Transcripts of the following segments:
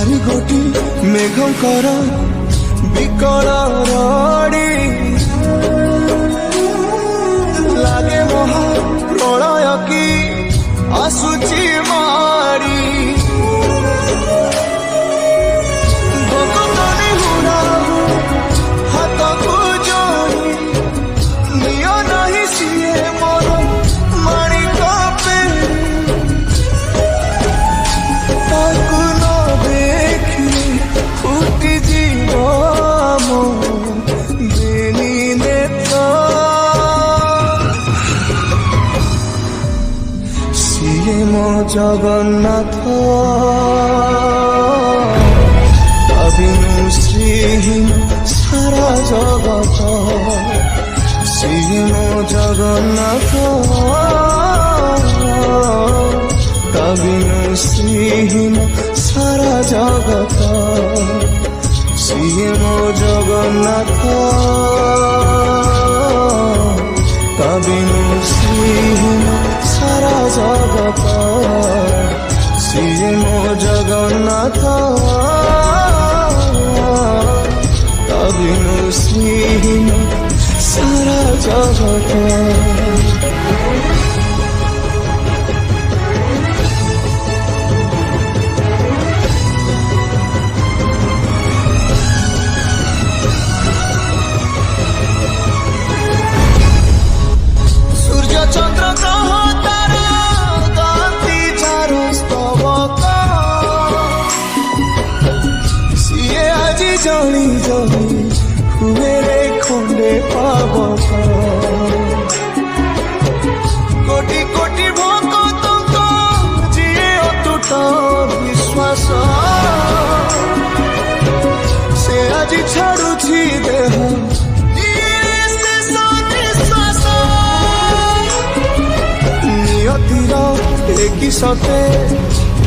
चारि गोटी मेघकर विकल रड़ी लागे महा प्रलय की आसुची मारी हाथ को जोड़ी नियो नहीं सीए मोर माणिक ताकू न देखी फुटी जीव मो बेनी नेता सीए मो जगन्नाथ अभिनु श्रीहीन सारा जगत सीए मो जगन्नाथ अभिनु श्रीहीन सारा जगत सीए मो जगन्नाथ अभिनु श्रीहीन सारा जगत सीए मो जगन्नाथ अभिनु श्रीहीन सारा जगत। चंद्र ग्रह तारा गाती चारो स्तवक सीए आज जली जली हुए रे खंडे पावक कोटि कोटि भक्तक जीए अतुट विश्वास से आज छाड़ुछि देह कि सते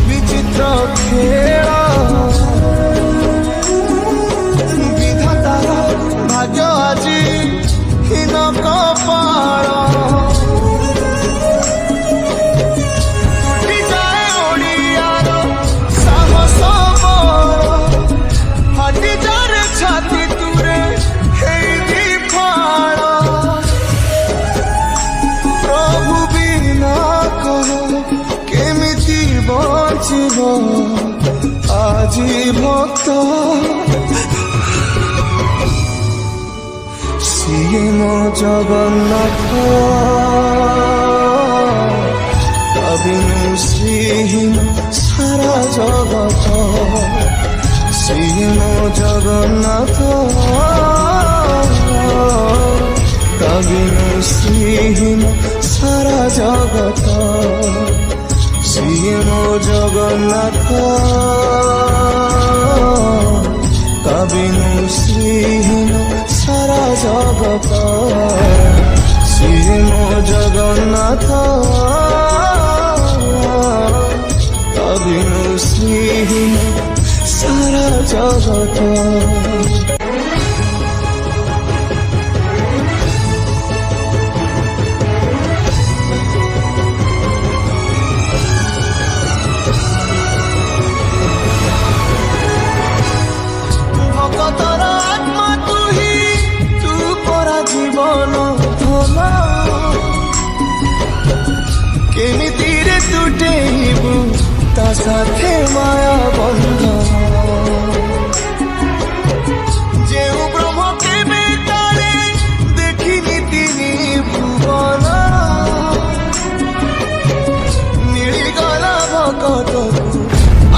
विचित्र खेल विधातार भाग्य आज हीन कपाल जाए ओडियार साहस फाटी जारे छाती तुरे हेई फाड़ प्रभु बिना कह बचिब আজি भक्त सीए मो जगन्नाथ अभिनु श्रीहीन सारा जगत सीए मो जगन्नाथ अभिनु श्रीहीन सारा जगत सीए मो जगन्नाथ अभिनु श्रीहीन सारा जगत सीए मो जगन्नाथ अभिनु श्रीहीन सारा जगत। केमितिरे तुटेबु ता साथे माया बंधन जेउ ब्रह्म केबे तारे देखिनी तिनी भुवन मिलिगला भक्तकु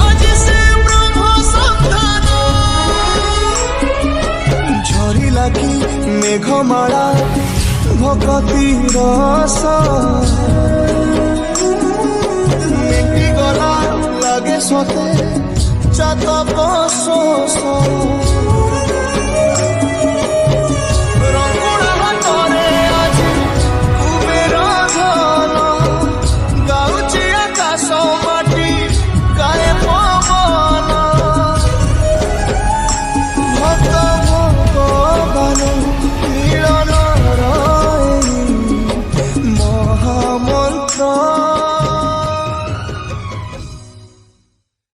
आज से ब्रह्म सन्धान झरिला कि मेघमाला भक्ति रस गला लगे सते चातक शोष